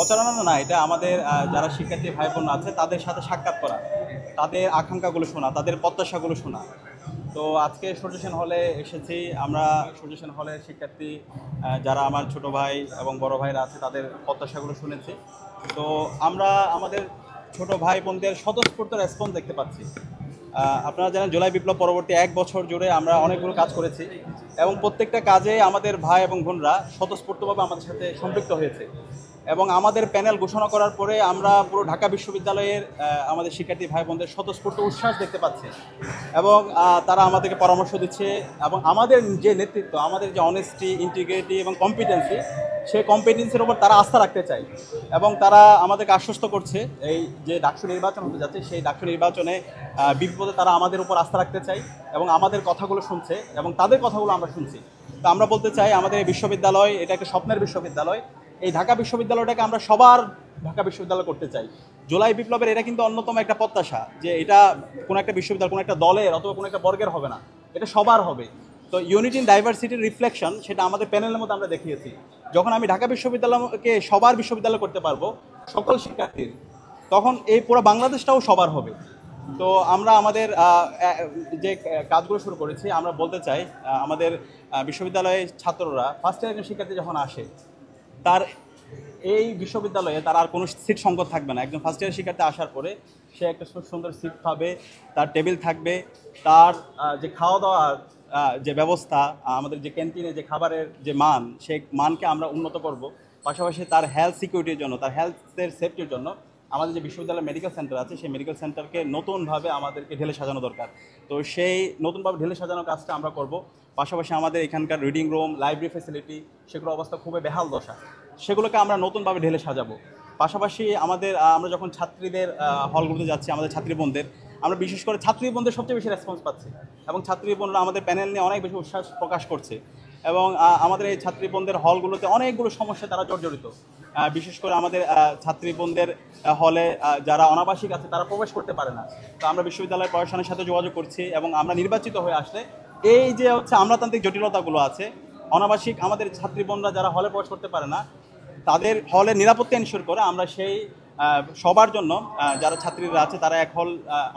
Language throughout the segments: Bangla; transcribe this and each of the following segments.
প্রচারণা না, এটা আমাদের যারা শিক্ষার্থী ভাই বোন আছে তাদের সাথে সাক্ষাৎ করা, তাদের আকাঙ্ক্ষাগুলো শোনা, তাদের প্রত্যাশাগুলো শোনা। তো আজকে সূর্য সেন হলে এসেছি আমরা। সূর্য সেন হলের শিক্ষার্থী যারা আমার ছোট ভাই এবং বড় ভাইরা আছে তাদের প্রত্যাশাগুলো শুনেছি। তো আমরা আমাদের ছোট ভাই বোনদের স্বতঃস্ফূর্ত রেসপন্স দেখতে পাচ্ছি। আপনারা জানেন জুলাই বিপ্লব পরবর্তী 1 বছর জুড়ে আমরা অনেকগুলো কাজ করেছি এবং প্রত্যেকটা কাজে আমাদের ভাই এবং বোনরা স্বতঃস্ফূর্তভাবে আমাদের সাথে সম্পৃক্ত হয়েছে। এবং আমাদের প্যানেল ঘোষণা করার পরে আমরা পুরো ঢাকা বিশ্ববিদ্যালয়ের আমাদের শিক্ষার্থী ভাই বোনদের স্বতঃস্ফূর্ত উচ্ছ্বাস দেখতে পাচ্ছি এবং তারা আমাদেরকে পরামর্শ দিচ্ছে। এবং আমাদের যে নেতৃত্ব, আমাদের যে অনেস্টি, ইন্টিগ্রিটি এবং কম্পিটেন্সি, সেই কম্পিটেন্সির ওপর তারা আস্থা রাখতে চায় এবং তারা আমাদেরকে আশ্বস্ত করছে এই যে ডাকসু নির্বাচন হতে যাচ্ছে সেই ডাকসু নির্বাচনে বিপদে তারা আমাদের উপর আস্থা রাখতে চায় এবং আমাদের কথাগুলো শুনছে এবং তাদের কথাগুলো আমরা শুনছি। তো আমরা বলতে চাই আমাদের এই বিশ্ববিদ্যালয় এটা একটা স্বপ্নের বিশ্ববিদ্যালয়। এই ঢাকা বিশ্ববিদ্যালয়টাকে আমরা সবার ঢাকা বিশ্ববিদ্যালয় করতে চাই। জুলাই বিপ্লবের এটা কিন্তু অন্যতম একটা প্রত্যাশা যে এটা কোনো একটা বিশ্ববিদ্যালয় কোনো একটা দলের অথবা কোনো একটা বর্গের হবে না, এটা সবার হবে। তো ইউনিটি ইন ডাইভার্সিটির রিফ্লেকশন সেটা আমাদের প্যানেলের মধ্যে আমরা দেখিয়েছি। যখন আমি ঢাকা বিশ্ববিদ্যালয়কে সবার বিশ্ববিদ্যালয় করতে পারবো সকল শিক্ষার্থীর, তখন এই পুরো বাংলাদেশটাও সবার হবে। তো আমরা আমাদের যে কাজগুলো শুরু করেছি, আমরা বলতে চাই আমাদের বিশ্ববিদ্যালয়ের ছাত্ররা ফার্স্ট ইয়ারের শিক্ষার্থী যখন আসে তার এই বিশ্ববিদ্যালয়ে তার আর কোনো সিট সংকট থাকবে না। একজন ফার্স্ট ইয়ার শিক্ষার্থী আসার পরে সে একটা সুন্দর সিট পাবে, তার টেবিল থাকবে, তার যে খাওয়া দাওয়ার যে ব্যবস্থা, আমাদের যে ক্যান্টিনে যে খাবারের যে মান, সেই মানকে আমরা উন্নত করব। পাশাপাশি তার হেলথ সিকিউরিটির জন্য, তার হেলথের সেফটির জন্য আমাদের যে বিশ্ববিদ্যালয় মেডিকেল সেন্টার আছে সেই মেডিকেল সেন্টারকে নতুনভাবে আমাদেরকে ঢেলে সাজানো দরকার। তো সেই নতুনভাবে ঢেলে সাজানোর কাজটা আমরা করব। পাশাপাশি আমাদের এখানকার রিডিং রুম, লাইব্রেরি ফ্যাসিলিটি, সেগুলোর অবস্থা খুবই বেহাল দশা, সেগুলোকে আমরা নতুনভাবে ঢেলে সাজাবো। পাশাপাশি আমরা যখন ছাত্রীদের হলগুলোতে যাচ্ছি, আমাদের ছাত্রী বোনদের, আমরা বিশেষ করে ছাত্রী বোনদের সবচেয়ে বেশি রেসপন্স পাচ্ছি এবং ছাত্রী বোনরা আমাদের প্যানেল নিয়ে অনেক বেশি উচ্ছ্বাস প্রকাশ করছে। এবং আমাদের এই ছাত্রী বোনদের হলগুলোতে অনেকগুলো সমস্যা তারা জর্জরিত। বিশেষ করে আমাদের ছাত্রী বোনদের হলে যারা অনাবাসিক আছে তারা প্রবেশ করতে পারে না। তো আমরা বিশ্ববিদ্যালয়ের প্রশাসনের সাথে যোগাযোগ করছি এবং আমরা নির্বাচিত হয়ে আসলে এই যে আমলাতান্ত্রিক জটিলতাগুলো আছে, অনাবাসিক আমাদের ছাত্রী বোনরা যারা হলে প্রবেশ করতে পারে না তাদের হলের নিরাপত্তা এনশিওর করে আমরা সেই সবার জন্য যারা ছাত্রীরা আছে তারা এক হল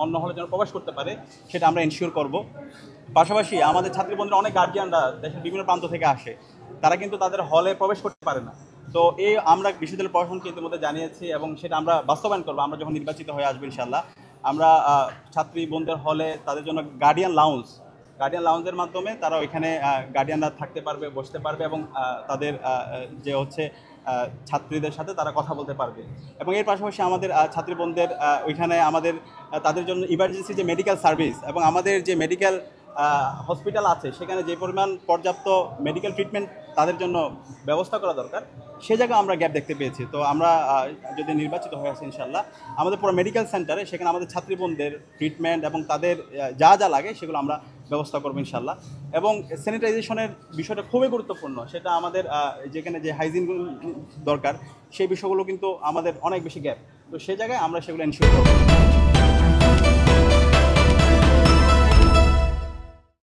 অন্য হলের জন্য প্রবেশ করতে পারে সেটা আমরা এনশিওর করব। পাশাপাশি আমাদের ছাত্রী বন্ধুরা অনেক গার্জিয়ানরা দেশের বিভিন্ন প্রান্ত থেকে আসে, তারা কিন্তু তাদের হলে প্রবেশ করতে পারে না। তো এই আমরা বিশ্ববিদ্যালয় প্রশাসনকে ইতিমধ্যে জানিয়েছি এবং সেটা আমরা বাস্তবায়ন করবো। আমরা যখন নির্বাচিত হয়ে আসবো ইনশাল্লাহ, আমরা ছাত্রী বোনদের হলে তাদের জন্য গার্ডিয়ান লাউঞ্জের মাধ্যমে তারা ওইখানে গার্ডিয়ানরা থাকতে পারবে, বসতে পারবে এবং তাদের যে ছাত্রীদের সাথে তারা কথা বলতে পারবে। এবং এর পাশাপাশি আমাদের ছাত্রী বোনদের ওইখানে আমাদের তাদের জন্য ইমার্জেন্সি যে মেডিকেল সার্ভিস এবং আমাদের যে মেডিকেল হসপিটাল আছে সেখানে যে পরিমাণ পর্যাপ্ত মেডিকেল ট্রিটমেন্ট তাদের জন্য ব্যবস্থা করা দরকার, সে জায়গায় আমরা গ্যাপ দেখতে পেয়েছি। তো আমরা যদি নির্বাচিত হয়ে আসি ইনশাল্লাহ আমাদের পুরো মেডিকেল সেন্টারে সেখানে আমাদের ছাত্রী বোনদের ট্রিটমেন্ট এবং তাদের যা যা লাগে সেগুলো আমরা ব্যবস্থা করবো ইনশাল্লাহ। এবং স্যানিটাইজেশনের বিষয়টা খুবই গুরুত্বপূর্ণ, সেটা আমাদের যেখানে যে হাইজিনগুলো দরকার সেই বিষয়গুলো কিন্তু আমাদের অনেক বেশি গ্যাপ। তো সেই জায়গায় আমরা সেগুলো এনশিওর করবো।